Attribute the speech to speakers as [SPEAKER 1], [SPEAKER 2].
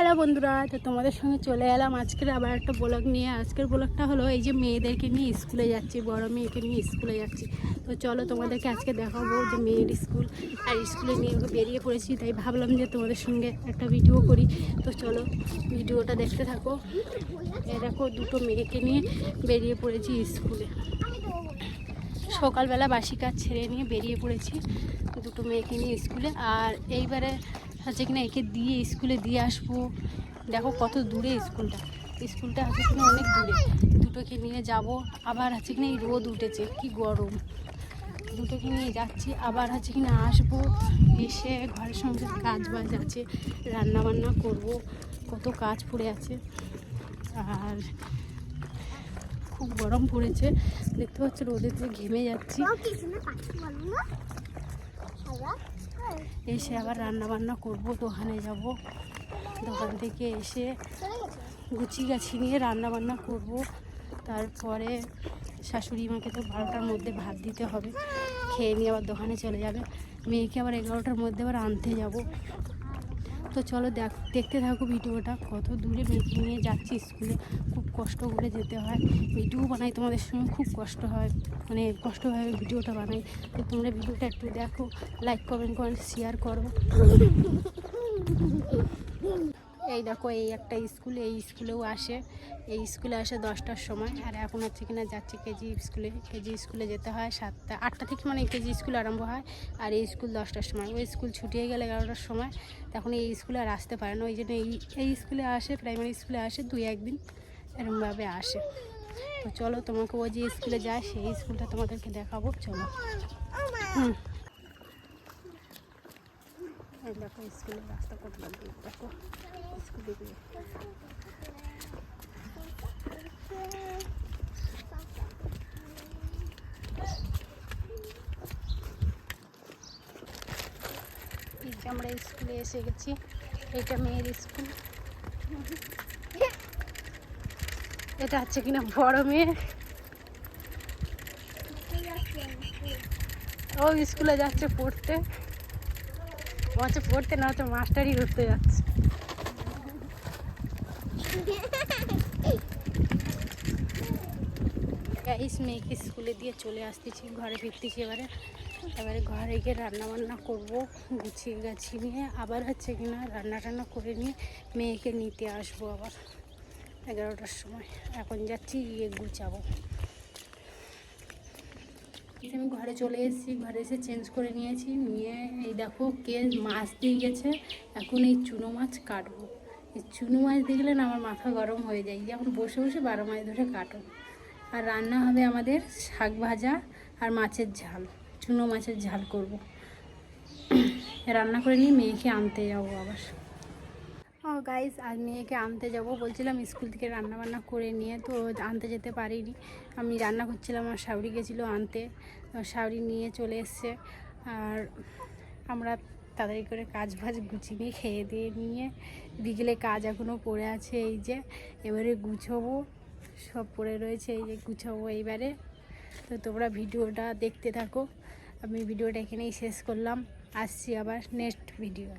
[SPEAKER 1] Hello বন্ধুরা, তো তোমাদের সঙ্গে চলে এলাম আজকের আবার একটা ব্লগ নিয়ে। আজকের ব্লগটা হলো এই যে মেয়েদেরকে নিয়ে স্কুলে যাচ্ছি, বড় মেয়েকে নিয়ে স্কুলে যাচ্ছি। তো চলো তোমাদেরকে আজকে দেখাবো যে মেয়ের স্কুল, আর স্কুলে নিয়ে বেরিয়ে পড়েছি। তাই ভাবলাম যে তোমাদের সঙ্গে একটা ভিডিও করি। তো চলো ভিডিওটা দেখতে থাকো। দেখো দুটো মেয়েকে নিয়ে বেরিয়ে পড়েছি স্কুলে। সকালবেলা বাসি কাজ ছেড়ে নিয়ে বেরিয়ে পড়েছি দুটো মেয়েকে নিয়ে স্কুলে। আর এইবারে হচ্ছে কিনা একে দিয়ে স্কুলে দিয়ে আসবো। দেখো কত দূরে স্কুলটা হচ্ছে কিনা অনেক দূরে। দুটোকে নিয়ে যাব, আবার হচ্ছে কিনা এই রোদ উঠেছে, কি গরম। দুটোকে নিয়ে যাচ্ছি, আবার হচ্ছে কিনা আসবো। এসে ঘরের সংসার কাজ বাজ আছে, রান্না বান্না করবো, কত কাজ পড়ে আছে। আর খুব গরম পড়েছে, দেখতে পাচ্ছ রোদেতে ঘেমে যাচ্ছি। এসে আবার রান্না বান্না করবো, দোকানে যাব। দোকান থেকে এসে গুছি গাছি নিয়ে রান্না বান্না করবো। তারপরে শাশুড়ি মাকে তো 12টার মধ্যে ভাত দিতে হবে, খেয়ে নিয়ে আবার দোকানে চলে যাবে। মেয়েকে আবার 11টার মধ্যে আবার আনতে যাব। তো চলো দেখতে থাকো ভিডিওটা। কত দূরে মেয়েকে নিয়ে যাচ্ছি স্কুলে, খুব কষ্ট করে যেতে হয়। ভিডিও বানাই তোমাদের সঙ্গে, খুব কষ্ট হয়, মানে কষ্টভাবে ভিডিওটা বানাই। তো তোমরা ভিডিওটা একটু দেখো, লাইক কমেন্ট শেয়ার করো। এই দেখো এই একটা স্কুল, এই স্কুলেও আসে, এই স্কুলে আসে 10টার সময়। আর এখন হচ্ছে কিনা যাচ্ছে কেজি স্কুলে যেতে হয় 8টা থেকে, মানে কেজি স্কুল আরম্ভ হয়। আর এই স্কুল 10টার সময়। ওই স্কুল ছুটিয়ে গেলে 11টার সময়, তখন এই স্কুলে আর আসতে পারে না। ওই জন্য এই স্কুলে আসে, প্রাইমারি স্কুলে আসে 2-1 দিন এরকমভাবে আসে। তো চলো তোমাকে ও যে স্কুলে যায় সেই স্কুলটা তোমাদেরকে দেখাবো, চলো। এই দেখো স্কুলের রাস্তা কত লাগবে, দেখো স্কুলে গিয়ে। এই যে আমরা স্কুলে এসে গেছি, এটা মেয়ের স্কুল। এটা হচ্ছে কিনা বড় মেয়ে, ও স্কুলে যাচ্ছে পড়তে। হচ্ছে পড়তে না, হচ্ছে মাস্টারই করতে যাচ্ছে। মেয়েকে স্কুলে দিয়ে চলে আসতেছি, ঘরে ফিরতেছি। এবারে ঘরে গিয়ে রান্না বান্না করবো, গুছিয়ে গাছি নিয়ে আবার হচ্ছে কিনা রান্না করে নিয়ে মেয়েকে নিতে আসবো আবার 11টার সময়। এখন যাচ্ছি, গিয়ে গুছাবো। আমি ঘরে চলে এসেছি, ঘরে এসে চেঞ্জ করে নিয়েছি, নিয়ে এই দেখো কে মাছ দিয়ে গেছে। এখন এই চুনো মাছ কাটবো। এই চুনো মাছ দেখলে না আমার মাথা গরম হয়ে যায়, যেমন বসে বসে 12 মাছ ধরে কাটো। আর রান্না হবে আমাদের শাক ভাজা আর মাছের ঝাল, চুনো মাছের ঝাল করব। রান্না করে নিয়ে মেয়েকে আনতে যাবো আবার। গাইস, আজ মেয়েকে আনতে যাব বলছিলাম, স্কুল থেকে রান্না বান্না করে নিয়ে তো আনতে যেতে পারিনি। আমি রান্না করছিলাম, আর শাউরি গেছিলো আনতে, শাউরি নিয়ে চলে এসছে। আর আমরা তাড়াতাড়ি করে কাজ বাজ গুছিয়ে নিয়ে খেয়ে দিয়ে নিয়ে, বিকেলে কাজ এখনও পড়ে আছে, এই যে এবারে গুছাবো, সব পড়ে রয়েছে, এই যে গুছাবো এইবারে। তো তোমরা ভিডিওটা দেখতে থাকো। আমি ভিডিওটা এখানেই শেষ করলাম, আসছি আবার নেক্সট ভিডিও।